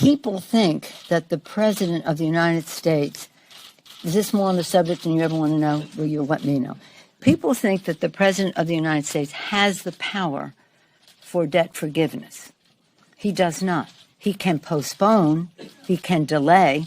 People think that the President of the United States, is this more on the subject than you ever want to know? Will you let me know? People think that the President of the United States has the power for debt forgiveness. He does not. He can postpone, he can delay,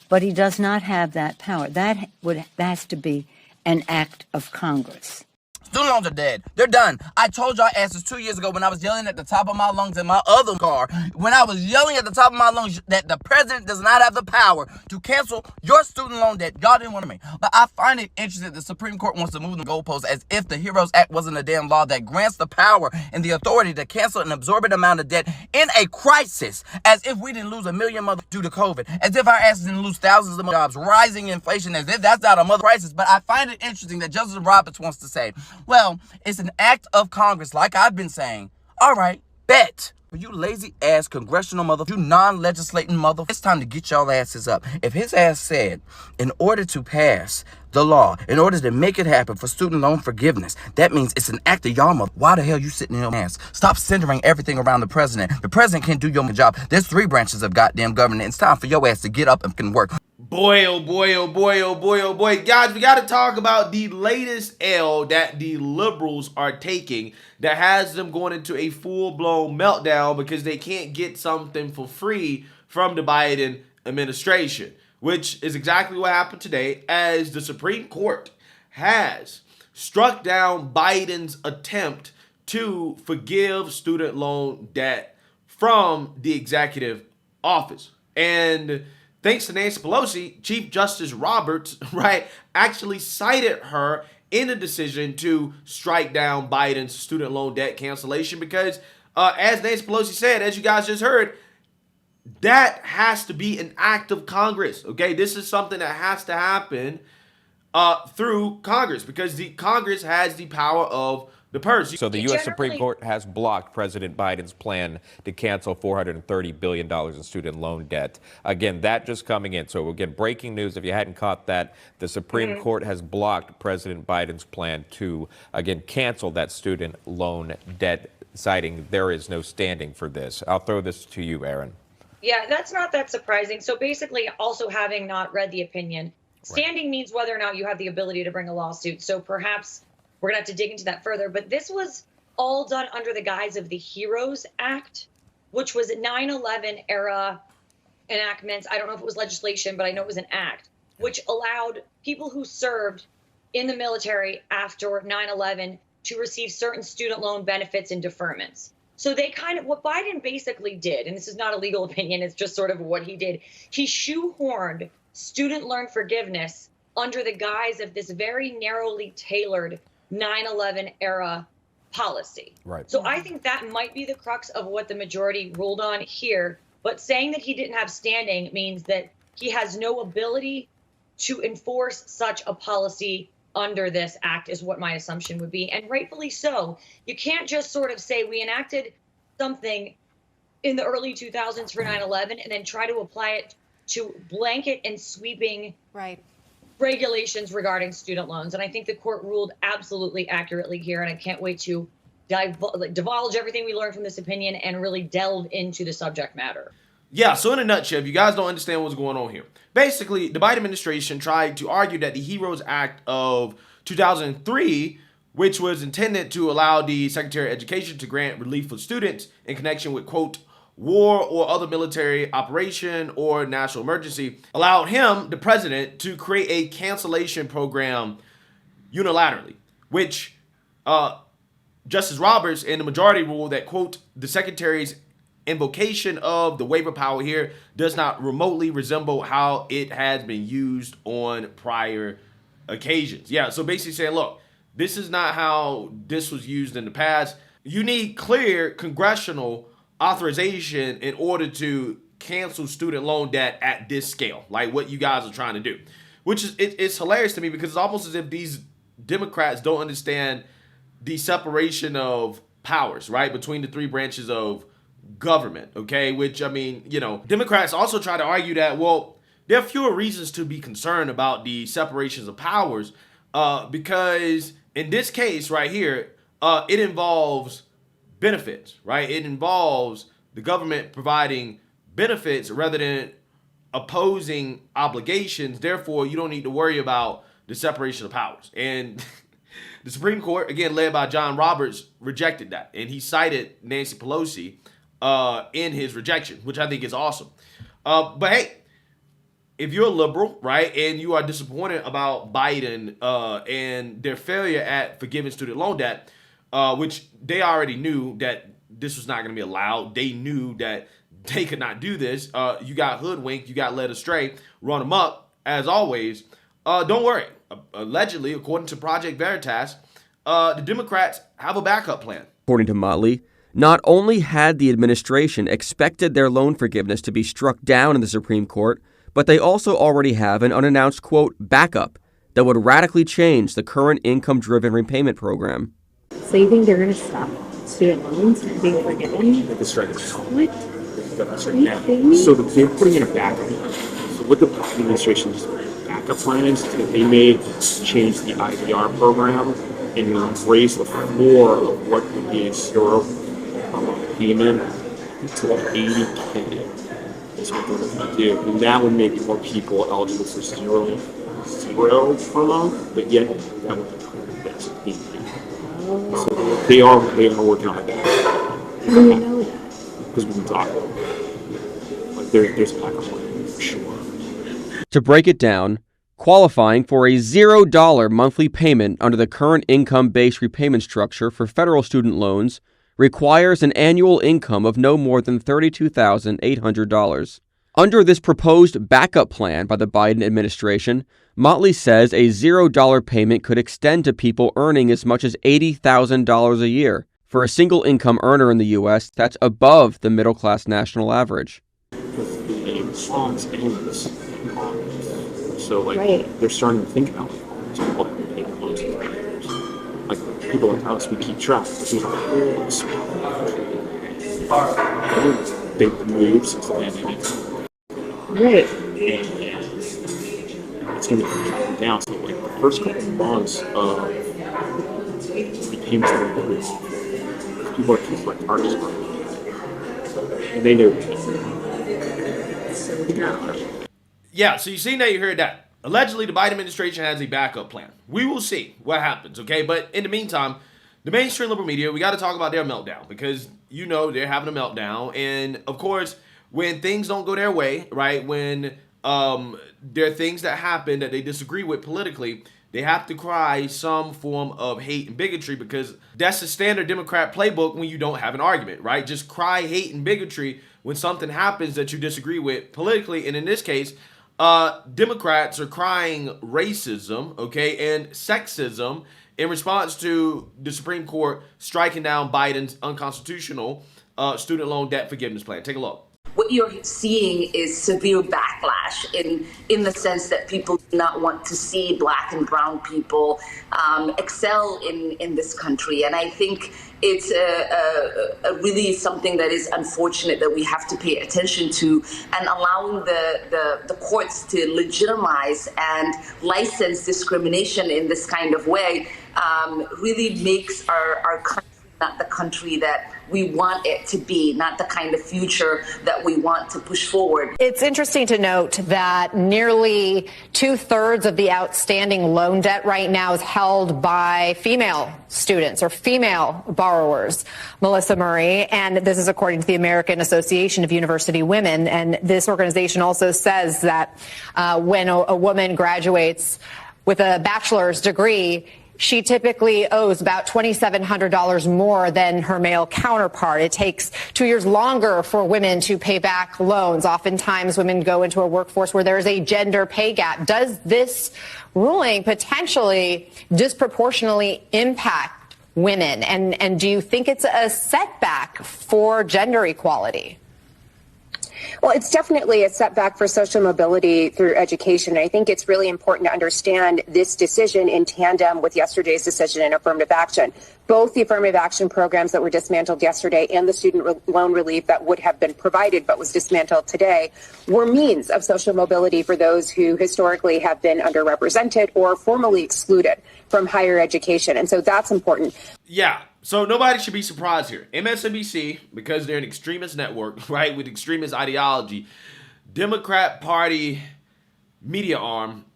but he does not have that power. That has to be an act of Congress. Student loans are dead. They're done. I told y'all asses 2 years ago when I was yelling at the top of my lungs in my other car, when I was yelling at the top of my lungs that the president does not have the power to cancel your student loan debt. Y'all didn't want me. But I find it interesting the Supreme Court wants to move the goalposts as if the HEROES Act wasn't a damn law that grants the power and the authority to cancel an absorbent amount of debt in a crisis, as if we didn't lose 1 million mothers due to COVID, as if our asses didn't lose thousands of jobs, rising inflation, as if that's not a mother crisis. But I find it interesting that Justice Roberts wants to say, well, it's an act of Congress, like I've been saying. All right, bet. You lazy ass congressional mother, you non-legislating mother, it's time to get y'all asses up. If his ass said, in order to pass the law, in order to make it happen for student loan forgiveness, that means it's an act of y'all mother. Why the hell you sitting in your ass? Stop centering everything around the president. The president can't do your job. There's 3 branches of goddamn government. It's time for your ass to get up and can work. Boy, oh boy, oh boy, oh boy, oh boy. Guys, we got to talk about the latest L that the liberals are taking that has them going into a full-blown meltdown because they can't get something for free from the Biden administration, which is exactly what happened today as the Supreme Court has struck down Biden's attempt to forgive student loan debt from the executive office. And thanks to Nancy Pelosi, Chief Justice Roberts, right, actually cited her in a decision to strike down Biden's student loan debt cancellation because, as Nancy Pelosi said, as you guys just heard, that has to be an act of Congress, okay? This is something that has to happen through Congress because the Congress has the power of the purse. So the U.S. Supreme Court has blocked President Biden's plan to cancel $430 billion in student loan debt. Again, that just coming in. So again, breaking news, if you hadn't caught that, the Supreme Court has blocked President Biden's plan to, again, cancel that student loan debt, citing there is no standing for this. I'll throw this to you, Aaron. Yeah, that's not that surprising. So basically, also having not read the opinion, standing means whether or not you have the ability to bring a lawsuit. So perhaps we're going to have to dig into that further. But this was all done under the guise of the HEROES Act, which was 9/11 era enactments. I don't know if it was legislation, but I know it was an act, which allowed people who served in the military after 9/11 to receive certain student loan benefits and deferments. So they what Biden basically did, and this is not a legal opinion, it's just sort of what he did. He shoehorned student loan forgiveness under the guise of this very narrowly tailored 9/11 era policy. Right. So I think that might be the crux of what the majority ruled on here. But saying that he didn't have standing means that he has no ability to enforce such a policy under this act is what my assumption would be. And rightfully so. You can't just sort of say we enacted something in the early 2000s for 9/11 and then try to apply it to blanket and sweeping regulations regarding student loans. And I think the court ruled absolutely accurately here. And I can't wait to divulge everything we learned from this opinion and really delve into the subject matter. Yeah, so in a nutshell, if you guys don't understand what's going on here, basically, the Biden administration tried to argue that the HEROES Act of 2003, which was intended to allow the Secretary of Education to grant relief for students in connection with, quote, war or other military operation or national emergency, allowed him, the president, to create a cancellation program unilaterally, which Justice Roberts and the majority ruled that, quote, the Secretary's invocation of the waiver power here does not remotely resemble how it has been used on prior occasions. Yeah, so basically saying, look, this is not how this was used in the past. You need clear congressional authorization in order to cancel student loan debt at this scale, like what you guys are trying to do, which is it's hilarious to me because it's almost as if these Democrats don't understand the separation of powers, right, between the 3 branches of government, okay? Which, I mean, you know, Democrats also try to argue that, well, there are fewer reasons to be concerned about the separations of powers because in this case right here, it involves benefits, right? It involves the government providing benefits rather than opposing obligations. Therefore, you don't need to worry about the separation of powers. And the Supreme Court, again, led by John Roberts, rejected that. And he cited Nancy Pelosi in his rejection, which I think is awesome. But hey, if you're a liberal, right, and you are disappointed about Biden and their failure at forgiving student loan debt, which they already knew that this was not going to be allowed. They knew that they could not do this. You got hoodwinked. You got led astray. Run them up, as always. Don't worry. Allegedly, according to Project Veritas, the Democrats have a backup plan. According to Motley, not only had the administration expected their loan forgiveness to be struck down in the Supreme Court, but they also already have an unannounced, quote, backup that would radically change the current income-driven repayment program. So you think they're going to stop student loans from being forgiven? That's right. What? That's right now. So they're putting in a backup plan. So what the administration's backup plan is that they may change the IDR program and raise the floor of what would be a zero payment to like $80K. That's what they're going to do. And that would make more people eligible for zero per month, but yet that would be best payment. So they are working on it. How do we know that? Because we've been talking about it. Like there's a backup plan for sure. To break it down, qualifying for a $0 monthly payment under the current income-based repayment structure for federal student loans requires an annual income of no more than $32,800. Under this proposed backup plan by the Biden administration, Motley says a $0 payment could extend to people earning as much as $80,000 a year. For a single income earner in the U.S., that's above the middle-class national average. So, they're starting to think about like people like us, we keep track. They've moved since the pandemic. Right. And it's going to be dropping down. So, like, the first couple of months of the payments are going to be off. People are just like artists, and they know. Yeah, so you seen that, you heard that. Allegedly, the Biden administration has a backup plan. We will see what happens, okay? But in the meantime, the mainstream liberal media, we got to talk about their meltdown because, you know, they're having a meltdown. And, of course, when things don't go their way, right, when there are things that happen that they disagree with politically, they have to cry some form of hate and bigotry because that's the standard Democrat playbook when you don't have an argument, right? Just cry hate and bigotry when something happens that you disagree with politically. And in this case, Democrats are crying racism, okay, and sexism in response to the Supreme Court striking down Biden's unconstitutional student loan debt forgiveness plan. Take a look. What you're seeing is severe backlash in the sense that people do not want to see Black and brown people excel in this country. And I think it's a really something that is unfortunate that we have to pay attention to, and allowing the courts to legitimize and license discrimination in this kind of way really makes our country not the country that we want it to be, not the kind of future that we want to push forward. It's interesting to note that nearly 2/3 of the outstanding loan debt right now is held by female students or female borrowers, Melissa Murray, and this is according to the American Association of University Women. And this organization also says that when a woman graduates with a bachelor's degree, she typically owes about $2,700 more than her male counterpart. It takes 2 years longer for women to pay back loans. Oftentimes, women go into a workforce where there is a gender pay gap. Does this ruling potentially disproportionately impact women? And do you think it's a setback for gender equality? Well, it's definitely a setback for social mobility through education. I think it's really important to understand this decision in tandem with yesterday's decision in affirmative action. Both the affirmative action programs that were dismantled yesterday and the student loan relief that would have been provided but was dismantled today were means of social mobility for those who historically have been underrepresented or formally excluded from higher education. And so that's important. Yeah, So nobody should be surprised here. MSNBC, because they're an extremist network, right, with extremist ideology, Democrat Party media arm,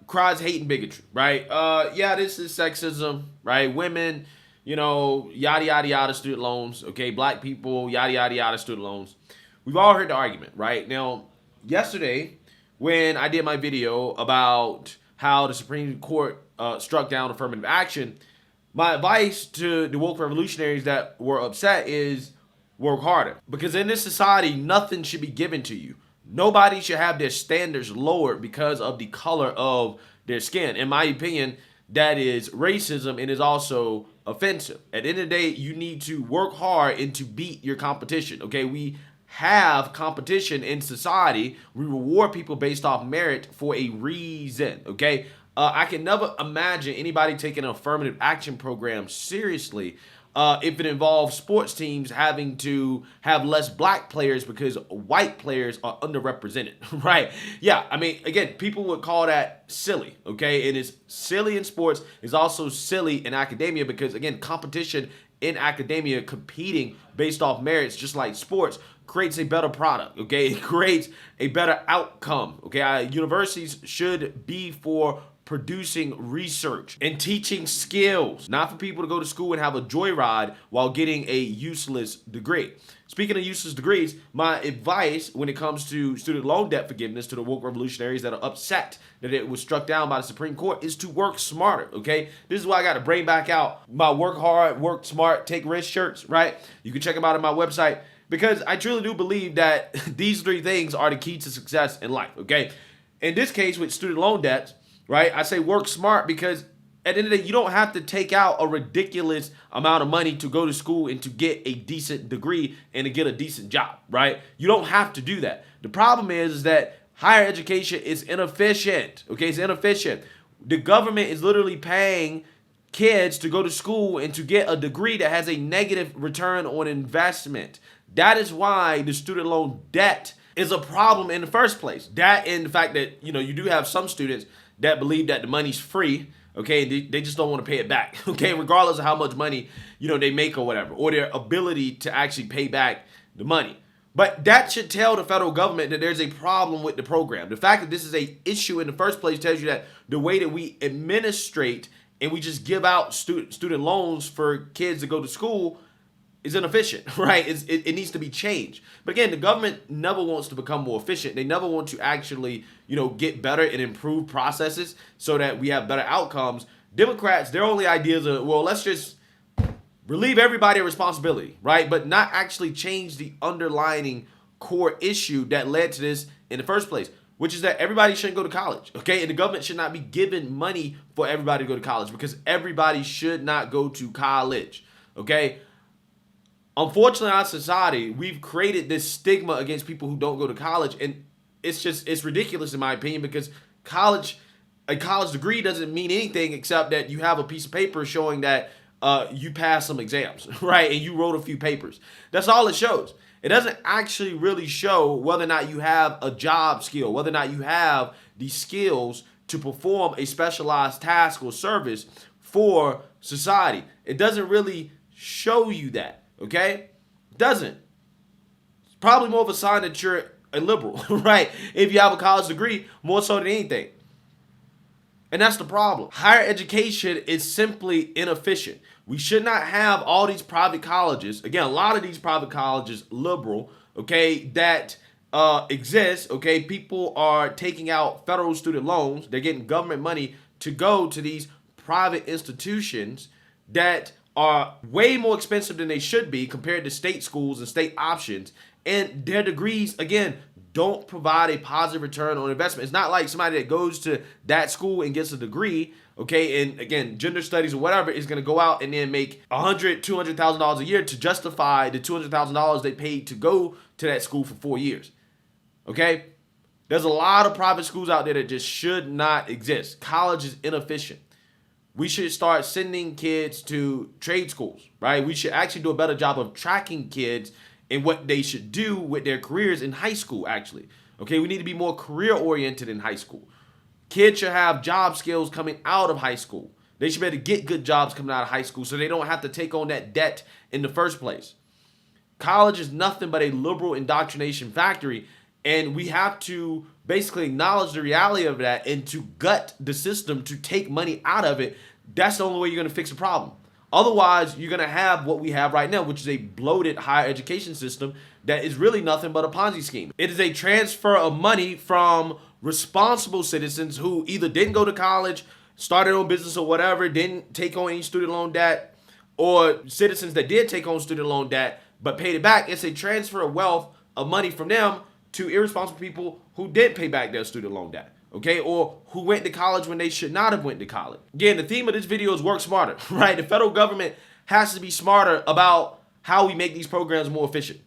cries hate and bigotry, right? Yeah, this is sexism, right? Women, yada, yada, yada, student loans, okay? Black people, yada, yada, yada, student loans. We've all heard the argument, right? Now, yesterday, when I did my video about how the Supreme Court struck down affirmative action, my advice to the woke revolutionaries that were upset is work harder. Because in this society, nothing should be given to you. Nobody should have their standards lowered because of the color of their skin. In my opinion, that is racism and is also offensive. At the end of the day, you need to work hard and to beat your competition. Okay, we have competition in society. We reward people based off merit for a reason. Okay, I can never imagine anybody taking an affirmative action program seriously if it involves sports teams having to have less black players because white players are underrepresented, right? Yeah, I mean, again, people would call that silly, okay? And it's silly in sports. It's also silly in academia because, again, competition in academia, competing based off merits, just like sports, creates a better product, okay? It creates a better outcome, okay? Universities should be for producing research and teaching skills, not for people to go to school and have a joyride while getting a useless degree. Speaking of useless degrees, my advice when it comes to student loan debt forgiveness to the woke revolutionaries that are upset that it was struck down by the Supreme Court is to work smarter, okay? This is why I got to bring back out my work hard, work smart, take risk shirts, right? You can check them out on my website because I truly do believe that these three things are the key to success in life, okay? In this case with student loan debts, right? I say work smart because at the end of the day, you don't have to take out a ridiculous amount of money to go to school and to get a decent degree and to get a decent job, right? You don't have to do that. The problem is that higher education is inefficient, okay? It's inefficient. The government is literally paying kids to go to school and to get a degree that has a negative return on investment. That is why the student loan debt is a problem in the first place. That and the fact that, you do have some students that believe that the money's free, okay, they just don't want to pay it back, okay, regardless of how much money, they make or whatever, or their ability to actually pay back the money. But that should tell the federal government that there's a problem with the program. The fact that this is a issue in the first place tells you that the way that we administrate and we just give out student loans for kids to go to school is inefficient, right? It needs to be changed. But again, the government never wants to become more efficient. They never want to actually, get better and improve processes so that we have better outcomes. Democrats, their only ideas are, well, let's just relieve everybody of responsibility, right? But not actually change the underlying core issue that led to this in the first place, which is that everybody shouldn't go to college, okay? And the government should not be giving money for everybody to go to college because everybody should not go to college, okay? Unfortunately, in our society, we've created this stigma against people who don't go to college, and it's ridiculous in my opinion because a college degree doesn't mean anything except that you have a piece of paper showing that you passed some exams, right? And you wrote a few papers. That's all it shows. It doesn't actually really show whether or not you have a job skill, whether or not you have the skills to perform a specialized task or service for society. It doesn't really show you that. Okay? Doesn't. It's probably more of a sign that you're a liberal, right? If you have a college degree, more so than anything. And that's the problem. Higher education is simply inefficient. We should not have all these private colleges. Again, a lot of these private colleges, liberal, okay, that exist, okay? People are taking out federal student loans. They're getting government money to go to these private institutions that are way more expensive than they should be compared to state schools and state options. And their degrees, again, don't provide a positive return on investment. It's not like somebody that goes to that school and gets a degree, okay, and again, gender studies or whatever, is going to go out and then make $100,000, $200,000 a year to justify the $200,000 they paid to go to that school for 4 years, okay? There's a lot of private schools out there that just should not exist. College is inefficient. We should start sending kids to trade schools, right? We should actually do a better job of tracking kids and what they should do with their careers in high school, actually. Okay, we need to be more career-oriented in high school. Kids should have job skills coming out of high school. They should be able to get good jobs coming out of high school so they don't have to take on that debt in the first place. College is nothing but a liberal indoctrination factory, and we have to basically acknowledge the reality of that and to gut the system to take money out of it. That's the only way you're going to fix the problem. Otherwise, you're going to have what we have right now, which is a bloated higher education system that is really nothing but a Ponzi scheme. It is a transfer of money from responsible citizens who either didn't go to college, started their own business or whatever, didn't take on any student loan debt, or citizens that did take on student loan debt but paid it back. It's a transfer of wealth, of money from them to irresponsible people who didn't pay back their student loan debt, okay, or who went to college when they should not have went to college. Again, the theme of this video is work smarter, right? The federal government has to be smarter about how we make these programs more efficient.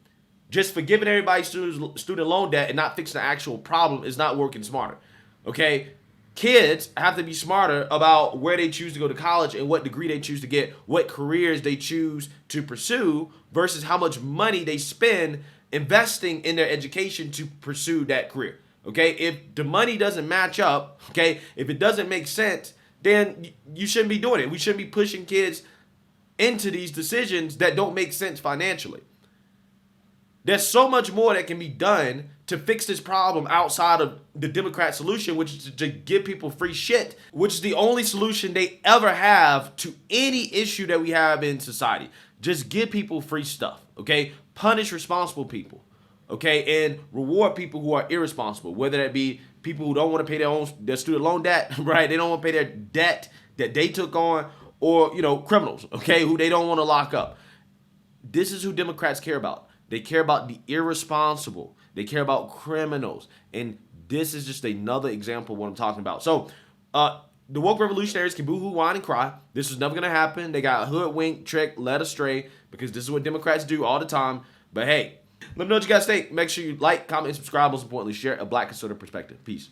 Just forgiving everybody's student loan debt and not fixing the actual problem is not working smarter, okay? Kids have to be smarter about where they choose to go to college and what degree they choose to get, what careers they choose to pursue versus how much money they spend investing in their education to pursue that career. Okay, if the money doesn't match up, okay, if it doesn't make sense, then you shouldn't be doing it. We shouldn't be pushing kids into these decisions that don't make sense financially. There's so much more that can be done to fix this problem outside of the Democrat solution, which is to give people free shit, which is the only solution they ever have to any issue that we have in society. Just give people free stuff, okay? Punish responsible people, okay? And reward people who are irresponsible, whether that be people who don't want to pay their student loan debt, right? They don't want to pay their debt that they took on, or, criminals, okay, who they don't want to lock up. This is who Democrats care about. They care about the irresponsible. They care about criminals. And this is just another example of what I'm talking about. So, the woke revolutionaries can boo-hoo, whine, and cry. This is never going to happen. They got hoodwinked, tricked, led astray, because this is what Democrats do all the time. But hey, let me know what you guys think. Make sure you like, comment, and subscribe. Most importantly, share a Black conservative perspective. Peace.